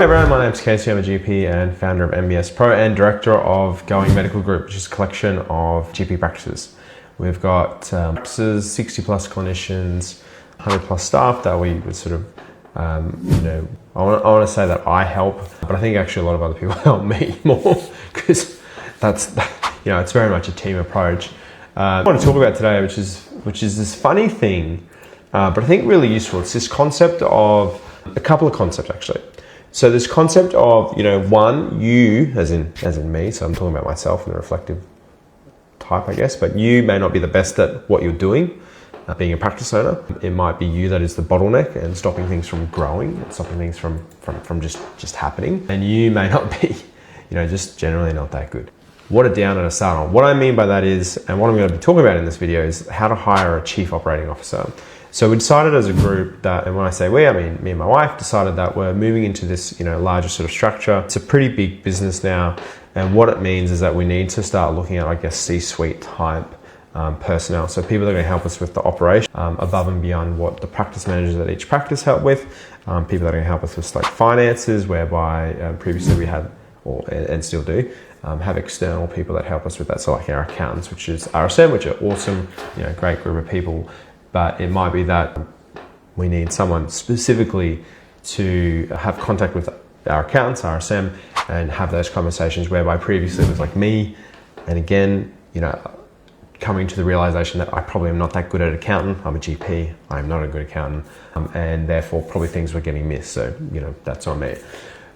everyone, my name's Casey. I'm a GP and founder of MBSPro and director of Going Medical Group, which is a collection of GP practices. We've got practices, 60 plus clinicians, 100 plus staff that we would sort of, I want to say that I help, but I think actually a lot of other people help me more because that's, it's very much a team approach. I want to talk about today, which is this funny thing, but I think really useful. It's this concept of, a couple of concepts actually. So this concept of, one, you, as in me, so I'm talking about myself and the reflective type, I guess, but you may not be the best at what you're doing, being a practice owner. It might be you that is the bottleneck and stopping things from growing, and stopping things from just happening. And you may not be, just generally not that good. What a down and a start on. What I mean by that is, and what I'm going to be talking about in this video is how to hire a chief operating officer. So we decided as a group that, and when I say we, I mean me and my wife, decided that we're moving into this, larger sort of structure. It's a pretty big business now. And what it means is that we need to start looking at, I guess, C-suite type personnel. So people that are going to help us with the operation above and beyond what the practice managers at each practice help with. People that are going to help us with like finances, whereby previously we had, and still do, have external people that help us with that. So like our accountants, which is RSM, which are awesome, great group of people. But it might be that we need someone specifically to have contact with our accountants, RSM, and have those conversations, whereby previously it was like me. And again, coming to the realization that I probably am not that good at accountant. I'm a GP, I'm not a good accountant, and therefore probably things were getting missed. So, that's on me.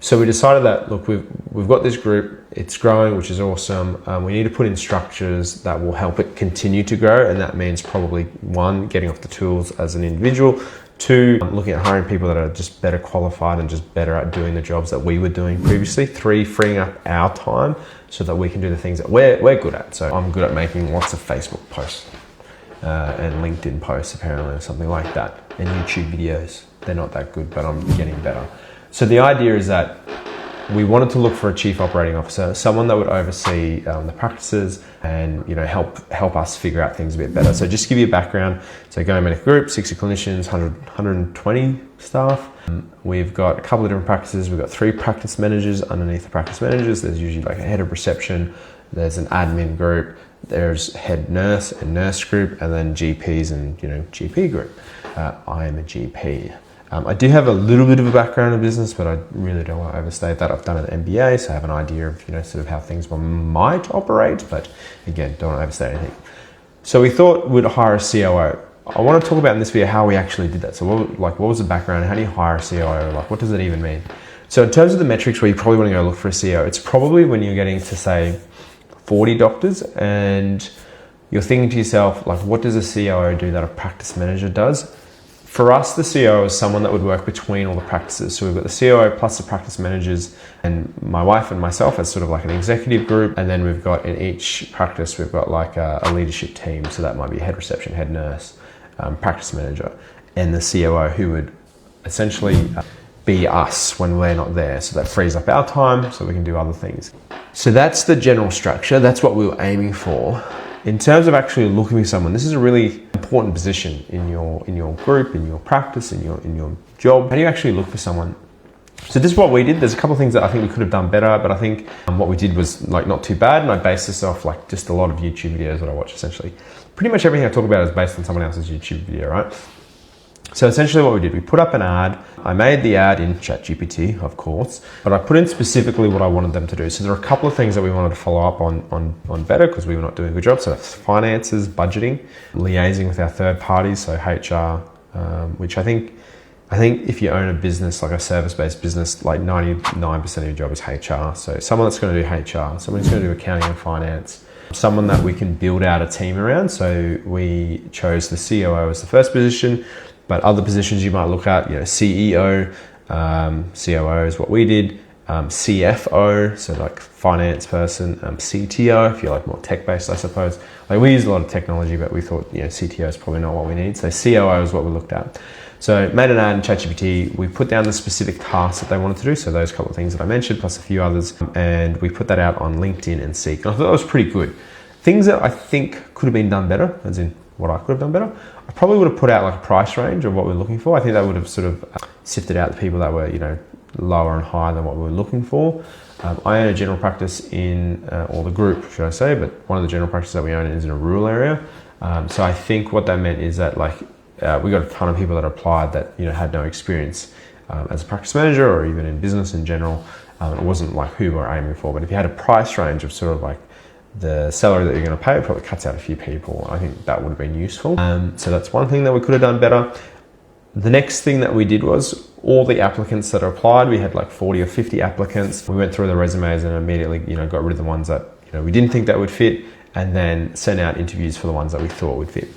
So we decided that, look, we've got this group, it's growing, which is awesome. We need to put in structures that will help it continue to grow. And that means probably one, getting off the tools as an individual. Two, looking at hiring people that are just better qualified and just better at doing the jobs that we were doing previously. Three, freeing up our time so that we can do the things that we're good at. So I'm good at making lots of Facebook posts and LinkedIn posts apparently, or something like that. And YouTube videos. They're not that good, but I'm getting better. So the idea is that we wanted to look for a chief operating officer, someone that would oversee the practices and help us figure out things a bit better. So just to give you a background, so Going Medical Group, 60 clinicians, 120 staff. We've got a couple of different practices. We've got 3 practice managers underneath the practice managers. There's usually like a head of reception, there's an admin group, there's head nurse and nurse group, and then GPs and GP group. I am a GP. I do have a little bit of a background in business, but I really don't want to overstate that. I've done an MBA, so I have an idea of sort of how things might operate, but again, don't want to overstate anything. So we thought we'd hire a COO. I want to talk about in this video how we actually did that. So what was the background? How do you hire a COO? Like, what does it even mean? So in terms of the metrics where you probably want to go look for a COO, it's probably when you're getting to say 40 doctors and you're thinking to yourself, like, what does a COO do that a practice manager does? For us, the COO is someone that would work between all the practices. So we've got the COO plus the practice managers and my wife and myself as sort of like an executive group. And then we've got in each practice, we've got like a leadership team. So that might be head reception, head nurse, practice manager, and the COO who would essentially be us when we're not there. So that frees up our time so we can do other things. So that's the general structure. That's what we were aiming for. In terms of actually looking for someone, this is a really important position in your group, in your practice, in your job. How do you actually look for someone? So this is what we did. There's a couple of things that I think we could have done better, but I think what we did was like not too bad. And I based this off like just a lot of YouTube videos that I watch essentially. Pretty much everything I talk about is based on someone else's YouTube video, right? So essentially what we did, we put up an ad. I made the ad in ChatGPT, of course, but I put in specifically what I wanted them to do. So there are a couple of things that we wanted to follow up on better because we were not doing a good job. So that's finances, budgeting, liaising with our third parties, so HR, which I think if you own a business, like a service-based business, like 99% of your job is HR. So someone that's going to do HR, someone who's going to do accounting and finance, someone that we can build out a team around. So we chose the COO as the first position. But other positions you might look at, CEO, COO is what we did, CFO, so like finance person, CTO, if you're like more tech-based, I suppose. Like we use a lot of technology, but we thought, CTO is probably not what we need. So COO is what we looked at. So made an ad in ChatGPT. We put down the specific tasks that they wanted to do. So those couple of things that I mentioned, plus a few others. And we put that out on LinkedIn and Seek. And I thought that was pretty good. Things that I think could have been done better, as in what I could have done better. I probably would have put out like a price range of what we're looking for. I think that would have sort of sifted out the people that were, lower and higher than what we were looking for. I own a general practice or the group, should I say, but one of the general practices that we own is in a rural area. So I think what that meant is that we got a ton of people that applied that had no experience as a practice manager or even in business in general. It wasn't like who we're aiming for, but if you had a price range of sort of like the salary that you're going to pay, it probably cuts out a few people. I think that would have been useful. So that's one thing that we could have done better. The next thing that we did was all the applicants that applied, we had like 40 or 50 applicants. We went through the resumes and immediately, got rid of the ones that, we didn't think that would fit, and then sent out interviews for the ones that we thought would fit.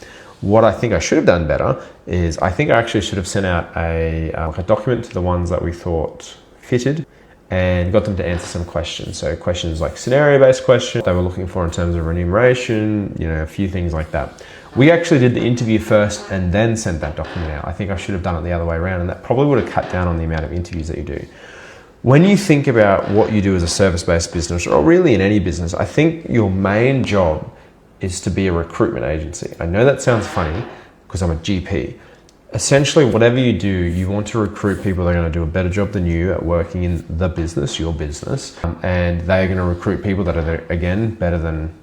What I think I should have done better is I think I actually should have sent out a document to the ones that we thought fitted and got them to answer some questions. So questions like scenario-based questions they were looking for in terms of remuneration, a few things like that. We actually did the interview first and then sent that document out. I think I should have done it the other way around, and that probably would have cut down on the amount of interviews that you do. When you think about what you do as a service-based business, or really in any business, I think your main job is to be a recruitment agency. I know that sounds funny because I'm a GP. Essentially, whatever you do, you want to recruit people that are going to do a better job than you at working in the business, your business, and they're going to recruit people that are, again, better than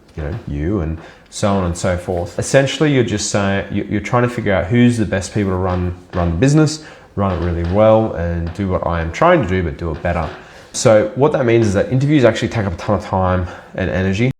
you, and so on and so forth. Essentially, you're just saying, you're trying to figure out who's the best people to run the business, run it really well, and do what I am trying to do, but do it better. So what that means is that interviews actually take up a ton of time and energy.